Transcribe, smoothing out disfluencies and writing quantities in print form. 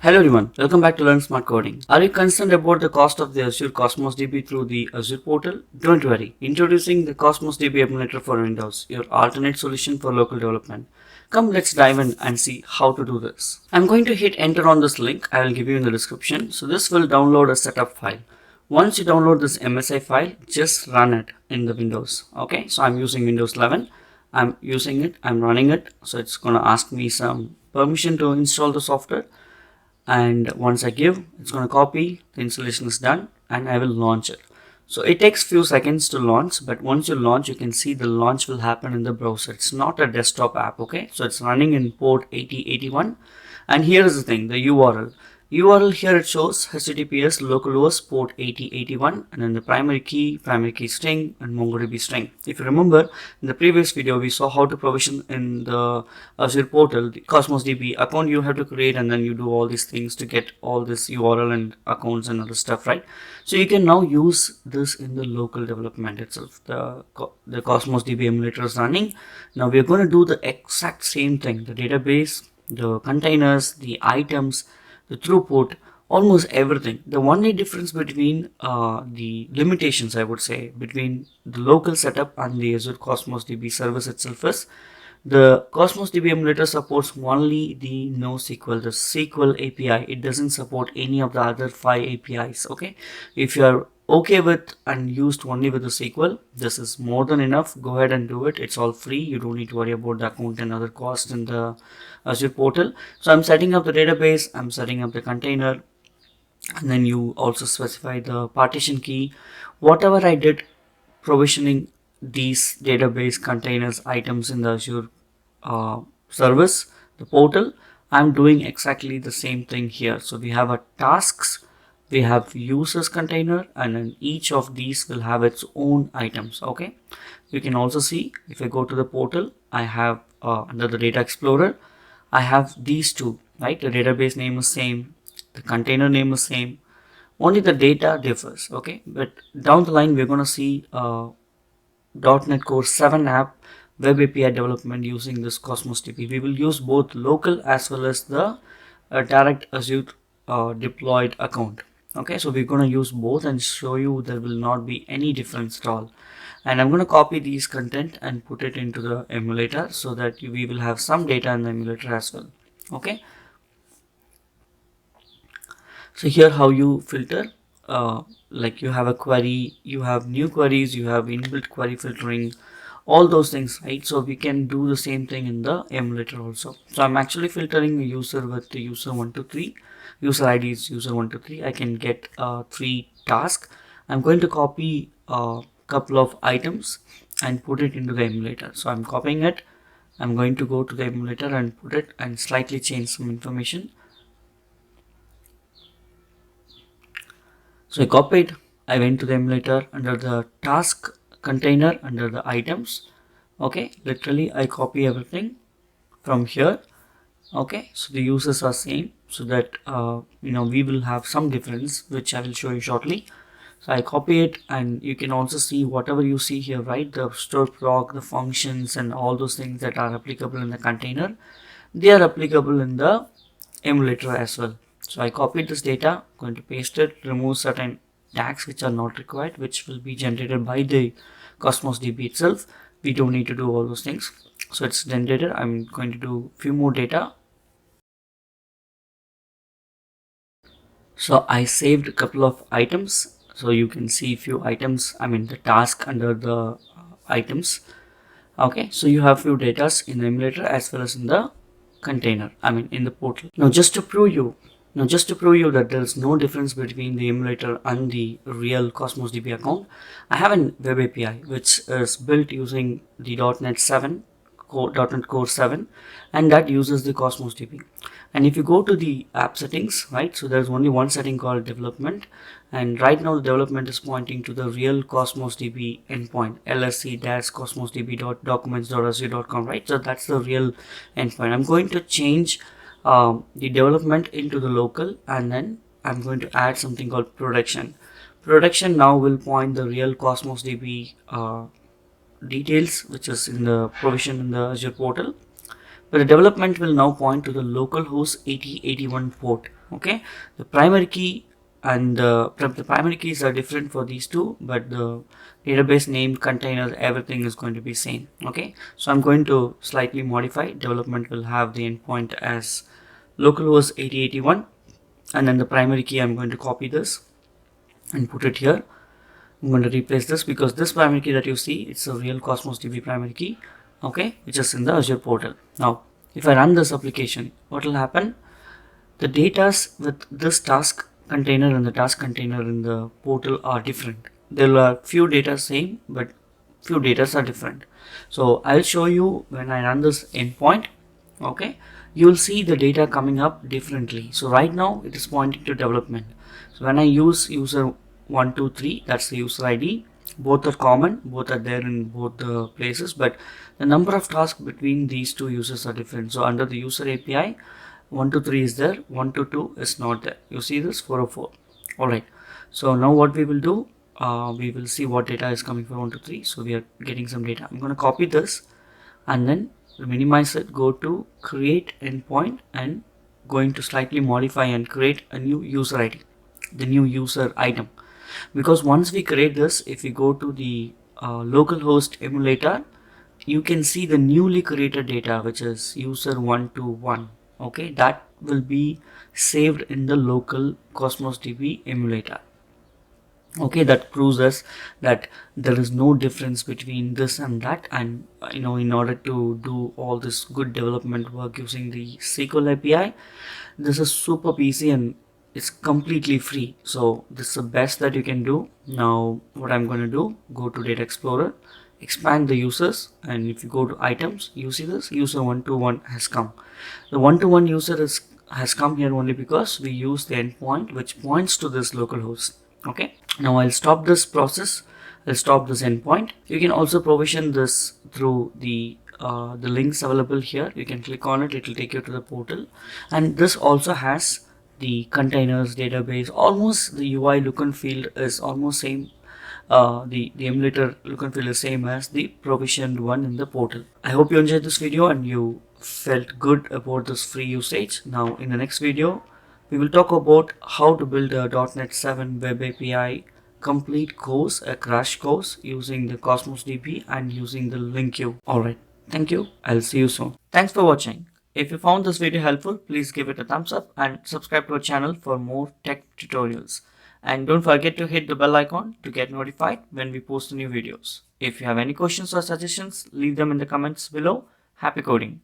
Hello everyone, welcome back to Learn Smart Coding. Are you concerned about the cost of the Azure Cosmos DB through the Azure portal? Don't worry, introducing the Cosmos DB Emulator for Windows, your alternate solution for local development. Come, let's dive in and see how to do this. I'm going to hit enter on this link I will give you in the description. So this will download a setup file. Once you download this MSI file, just run it in the Windows. Okay, so I'm using Windows 11. I'm using it, I'm running it. So it's going to ask me some permission to install the software. And once I give, it's going to copy, the installation is done, and I will launch it. So it takes few seconds to launch, but once you launch, you can see the launch will happen in the browser. It's not a desktop app, okay? So it's running in port 8081. And here is the thing, the URL here it shows https localhost port 8081, and then the primary key string, and MongoDB string. If you remember, in the previous video we saw how to provision in the Azure portal the Cosmos DB account you have to create, and then you do all these things to get all this URL and accounts and other stuff, right? So you can now use this in the local development itself. The Cosmos DB emulator is running. Now we are going to do the exact same thing, the database, the containers, the items, the throughput, almost everything. The only difference between the limitations, I would say, between the local setup and the Azure Cosmos DB service itself is the Cosmos DB emulator supports only the NoSQL, the SQL API. It doesn't support any of the other 5 APIs. Okay, if you are okay with and used only with the SQL, this is more than enough. Go ahead and do it. It's all free. You don't need to worry about the account and other costs in the Azure portal. So I'm setting up the database, I'm setting up the container, and then you also specify the partition key. Whatever I did provisioning these database containers items in the Azure service, the portal, I'm doing exactly the same thing here. So we have a tasks, we have users container, and then each of these will have its own items. Okay, you can also see if I go to the portal, I have under the data explorer, I have these two, right? The database name is same, the container name is same, only the data differs. Okay, but down the line we're going to see .NET Core 7 app web API development using this Cosmos DB. We will use both local as well as the direct Azure deployed account. Okay, so we're going to use both and show you there will not be any difference at all. And I'm going to copy these content and put it into the emulator so that we will have some data in the emulator as well. Okay, so here how you filter, like you have a query, you have new queries, you have inbuilt query filtering, all those things, right? So we can do the same thing in the emulator also. So I'm actually filtering a user with the user 123, user ID is user 123. I can get 3 tasks. I'm going to copy a couple of items and put it into the emulator. So I'm copying it, I'm going to go to the emulator and put it and slightly change some information. So I copied, I went to the emulator under the task container under the items. Okay, literally I copy everything from here. Okay, so the users are same, so that we will have some difference which I will show you shortly. So I copy it, and you can also see whatever you see here, right? The store proc, the functions, and all those things that are applicable in the container, they are applicable in the emulator as well. So I copied this data, going to paste it, remove certain tags which are not required, which will be generated by the Cosmos DB itself. We don't need to do all those things. So it's generated. I'm going to do few more data. So I saved a couple of items. So you can see few items, I mean the task under the items. Okay, so you have few datas in the emulator as well as in the container, I mean in the portal. Now just to prove you that there is no difference between the emulator and the real Cosmos DB account, I have a web API which is built using the .NET Core 7, and that uses the Cosmos DB. And if you go to the app settings, right, so there's only one setting called development, and right now the development is pointing to the real Cosmos DB endpoint, lsc-cosmosdb.documents.azure.com, right? So that's the real endpoint. I'm going to change the development into the local, and then I'm going to add something called production. Production now will point the real Cosmos DB details which is in the provision in the Azure portal. but the development will now point to the localhost 8081 port. Okay, the primary key and the primary keys are different for these two, but the database name, containers, everything is going to be same. Okay, so I'm going to slightly modify. Development will have the endpoint as localhost 8081, and then the primary key, I'm going to copy this and put it here. I'm going to replace this because this primary key that you see, it's a real Cosmos DB primary key, okay, which is in the Azure portal. Now, if I run this application, what will happen? The data with this task container and the task container in the portal are different. There are few data same, but few data are different. So I'll show you when I run this endpoint. Okay, you'll see the data coming up differently. So right now it is pointing to development. So when I use user 123, that's the user ID. Both are common, both are there in both the places, but the number of tasks between these two users are different. So under the user API, 123 is there, 122 is not there. You see this 404. Alright, so now what we will do, we will see what data is coming for 123. So we are getting some data. I'm going to copy this and then minimize it, go to create endpoint and going to slightly modify and create a new user ID, the new user item. Because once we create this, if we go to the localhost emulator, you can see the newly created data, which is user 121. Okay, that will be saved in the local Cosmos DB emulator. Okay, that proves us that there is no difference between this and that, and in order to do all this good development work using the SQL API, this is super easy and it's completely free. So this is the best that you can do. Now what I'm going to do, go to Data Explorer, expand the users, and if you go to items, you see this user 121 has come. The 121 user has come here only because we use the endpoint which points to this localhost. Okay, now I'll stop this process. I'll stop this endpoint. You can also provision this through the links available here. You can click on it, it will take you to the portal, and this also has the containers, database, almost the UI look and feel is almost same. The emulator look and feel is same as the provisioned one in the portal. I hope you enjoyed this video and you felt good about this free usage. Now in the next video, we will talk about how to build a .NET 7 Web API complete course, a crash course using the Cosmos DB and using the link queue. Alright, thank you. I'll see you soon. Thanks for watching. If you found this video helpful, please give it a thumbs up and subscribe to our channel for more tech tutorials. And don't forget to hit the bell icon to get notified when we post new videos. If you have any questions or suggestions, leave them in the comments below. Happy coding!